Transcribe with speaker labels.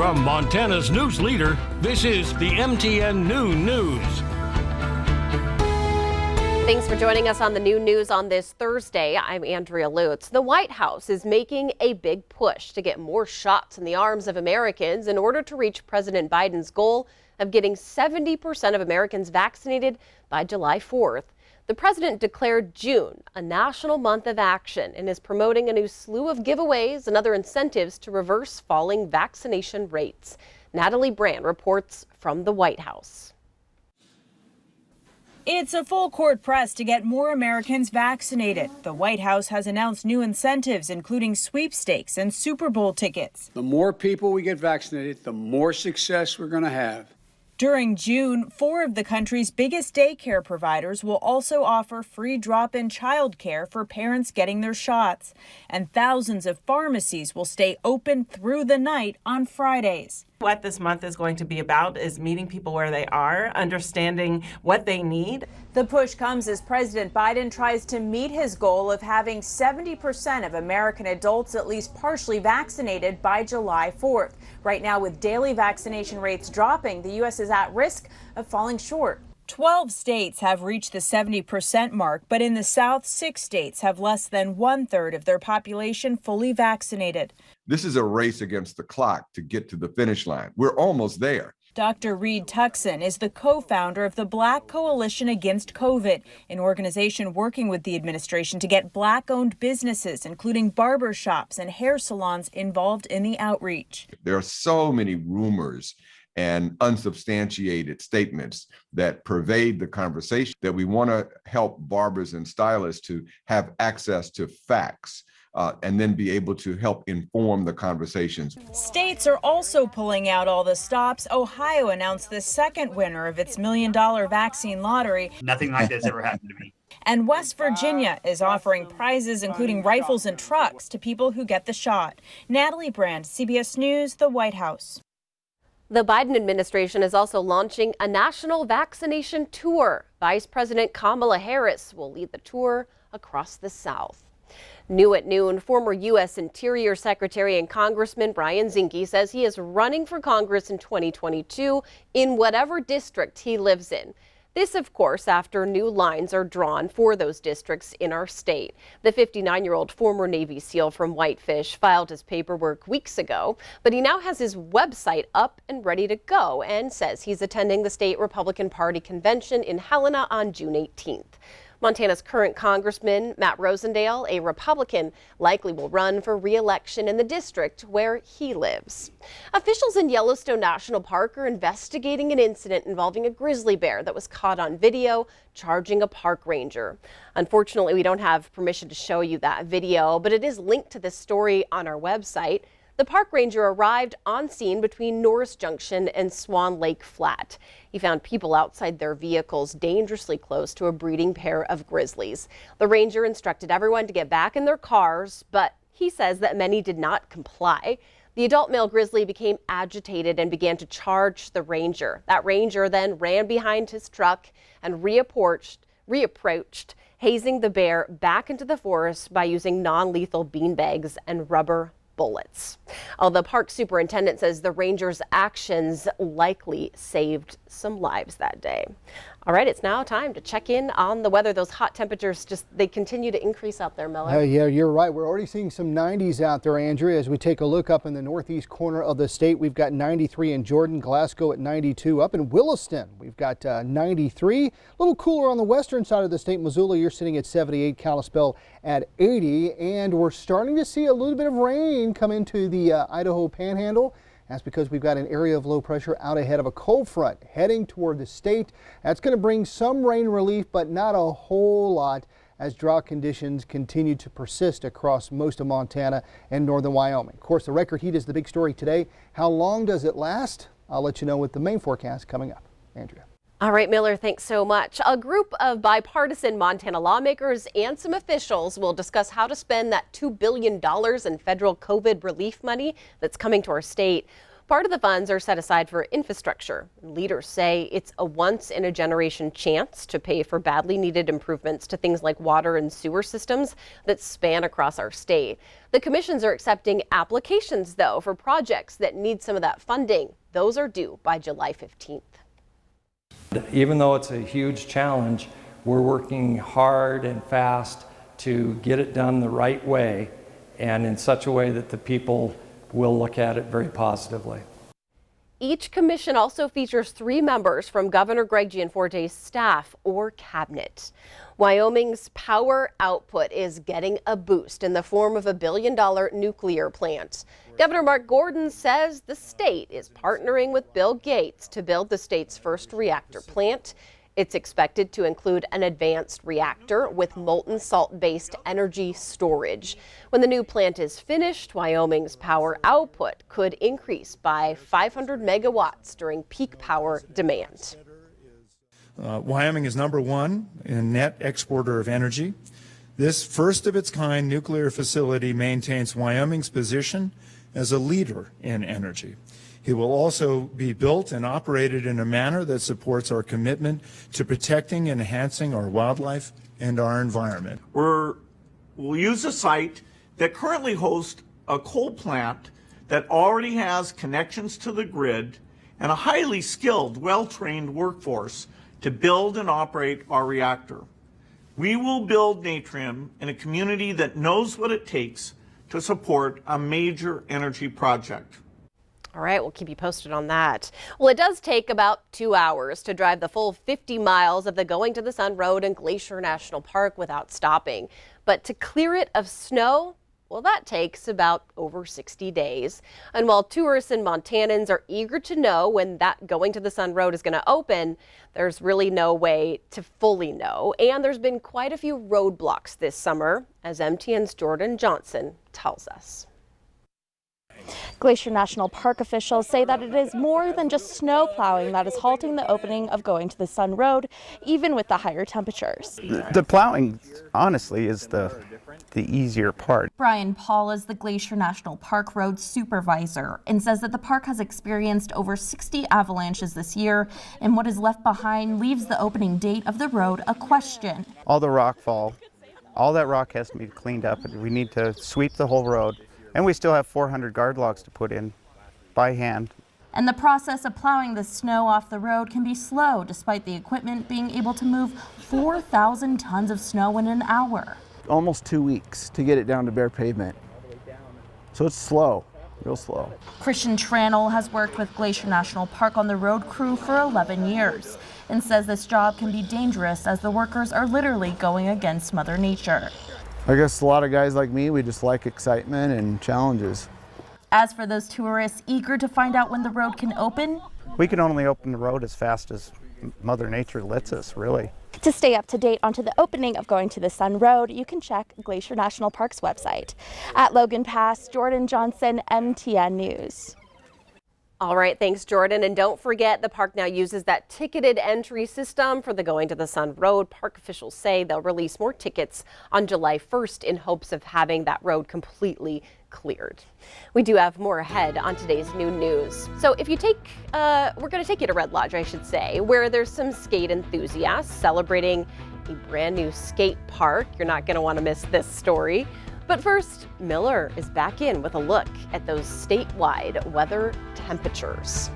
Speaker 1: From Montana's news leader, this is the MTN Noon News.
Speaker 2: Thanks for joining us on the Noon News on this Thursday. I'm Andrea Lutz. The White House is making a big push to get more shots in the arms of Americans in order to reach President Biden's goal of getting 70% of Americans vaccinated by July 4th. The president declared June a national month of action and is promoting a new slew of giveaways and other incentives to reverse falling vaccination rates. Natalie Brand reports from the White House.
Speaker 3: It's a full court press to get more Americans vaccinated. The White House has announced new incentives, including sweepstakes and Super Bowl tickets.
Speaker 4: The more people we get vaccinated, the more success we're going to have.
Speaker 3: During June, 4 of the country's biggest daycare providers will also offer free drop-in childcare for parents getting their shots. And thousands of pharmacies will stay open through the night on Fridays.
Speaker 5: What this month is going to be about is meeting people where they are, understanding what they need.
Speaker 3: The push comes as President Biden tries to meet his goal of having 70% of American adults at least partially vaccinated by July 4th. Right now, with daily vaccination rates dropping, the U.S. is at risk of falling short. 12 states have reached the 70% mark, but in the South, 6 states have less than 1/3 of their population fully vaccinated.
Speaker 6: This is a race against the clock to get to the finish line. We're almost there.
Speaker 3: Dr. Reed Tuckson is the co-founder of the Black Coalition Against COVID, an organization working with the administration to get Black-owned businesses, including barber shops and hair salons, involved in the outreach.
Speaker 6: There are so many rumors and unsubstantiated statements that pervade the conversation that we want to help barbers and stylists to have access to facts. And then be able to help inform the conversations.
Speaker 3: States are also pulling out all the stops. Ohio announced the second winner of its $1 million vaccine lottery.
Speaker 7: Nothing like this ever happened to me.
Speaker 3: And West Virginia is offering prizes, including rifles and trucks, to people who get the shot. Natalie Brand, CBS News, the White House.
Speaker 2: The Biden administration is also launching a national vaccination tour. Vice President Kamala Harris will lead the tour across the South. New at noon, former U.S. Interior Secretary and Congressman Brian ZINKE says he is running for Congress in 2022 in whatever district he lives in. This, of course, after new lines are drawn for those districts in our state. The 59-year-old former Navy SEAL from Whitefish filed his paperwork weeks ago, but he now has his website up and ready to go and says he's attending the state Republican Party convention in Helena on June 18th. Montana's current Congressman Matt Rosendale, a Republican, likely will run for re-election in the district where he lives. Officials in Yellowstone National Park are investigating an incident involving a grizzly bear that was caught on video charging a park ranger. Unfortunately, we don't have permission to show you that video, but it is linked to this story on our website. The park ranger arrived on scene between Norris Junction and Swan Lake Flat. He found people outside their vehicles dangerously close to a breeding pair of grizzlies. The ranger instructed everyone to get back in their cars, but he says that many did not comply. The adult male grizzly became agitated and began to charge the ranger. That ranger then ran behind his truck and reapproached, hazing the bear back into the forest by using non-lethal beanbags and rubber bullets. The park superintendent says the ranger's actions likely saved some lives that day. All right, it's now time to check in on the weather. Those hot temperatures they continue to increase out there, Miller.
Speaker 8: Yeah, you're right. We're already seeing some 90s out there, Andrea. As we take a look up in the northeast corner of the state, we've got 93 in Jordan, Glasgow at 92. Up in Williston, we've got 93. A little cooler on the western side of the state. Missoula, you're sitting at 78. Kalispell at 80. And we're starting to see a little bit of rain come into the Idaho Panhandle. That's because we've got an area of low pressure out ahead of a cold front heading toward the state. That's going to bring some rain relief, but not a whole lot as drought conditions continue to persist across most of Montana and northern Wyoming. Of course, the record heat is the big story today. How long does it last? I'll let you know with the main forecast coming up. Andrea.
Speaker 2: All right, Miller, thanks so much. A group of bipartisan Montana lawmakers and some officials will discuss how to spend that $2 billion in federal COVID relief money that's coming to our state. Part of the funds are set aside for infrastructure. Leaders say it's a once-in-a-generation chance to pay for badly needed improvements to things like water and sewer systems that span across our state. The commissions are accepting applications, though, for projects that need some of that funding. Those are due by July 15th.
Speaker 9: Even though it's a huge challenge, we're working hard and fast to get it done the right way and in such a way that the people will look at it very positively.
Speaker 2: Each commission also features 3 members from Governor Greg Gianforte's staff or cabinet. Wyoming's power output is getting a boost in the form of a $1 billion nuclear plant. Governor Mark Gordon says the state is partnering with Bill Gates to build the state's first reactor plant. It's expected to include an advanced reactor with molten salt-based energy storage. When the new plant is finished, Wyoming's power output could increase by 500 megawatts during peak power demand.
Speaker 10: Wyoming is #1 in net exporter of energy. This first-of-its-kind nuclear facility maintains Wyoming's position as a leader in energy. It will also be built and operated in a manner that supports our commitment to protecting and enhancing our wildlife and our environment.
Speaker 11: We'll use a site that currently hosts a coal plant that already has connections to the grid and a highly skilled, well-trained workforce to build and operate our reactor. We will build Natrium in a community that knows what it takes to support a major energy project.
Speaker 2: All right, we'll keep you posted on that. Well, it does take about 2 hours to drive the full 50 miles of the Going to the Sun Road in Glacier National Park without stopping. But to clear it of snow, well, that takes about over 60 days. And while tourists and Montanans are eager to know when that Going to the Sun Road is going to open, there's really no way to fully know. And there's been quite a few roadblocks this summer, as MTN's Jordan Johnson tells us.
Speaker 12: Glacier National Park officials say that it is more than just snow plowing that is halting the opening of Going to the Sun Road, even with the higher temperatures.
Speaker 13: The plowing, honestly, is the easier part.
Speaker 12: Brian Paul is the Glacier National Park Road supervisor and says that the park has experienced over 60 avalanches this year, and what is left behind leaves the opening date of the road a question.
Speaker 13: All the rock fall, all that rock has to be cleaned up, and we need to sweep the whole road. And we still have 400 guard logs to put in by hand.
Speaker 12: And the process of plowing the snow off the road can be slow, despite the equipment being able to move 4,000 tons of snow in an hour.
Speaker 13: Almost 2 weeks to get it down to bare pavement. So it's slow, real slow.
Speaker 12: Christian TRANEL has worked with Glacier National Park on the road crew for 11 years and says this job can be dangerous as the workers are literally going against Mother Nature.
Speaker 13: I guess a lot of guys like me, we just like excitement and challenges.
Speaker 12: As for those tourists eager to find out when the road can open,
Speaker 13: we can only open the road as fast as Mother Nature lets us, really.
Speaker 12: To stay up to date onto the opening of Going to the Sun Road, you can check Glacier National Park's website. At Logan Pass, Jordan Johnson, MTN News.
Speaker 2: All right, thanks, Jordan. And don't forget, the park now uses that ticketed entry system for the Going to the Sun Road. Park officials say they'll release more tickets on July 1st in hopes of having that road completely cleared. We do have more ahead on today's new news. So if you take, we're going to take you to Red Lodge, I should say, where there's some skate enthusiasts celebrating a brand new skate park. You're not going to want to miss this story. But first, Miller is back in with a look at those statewide weather temperatures.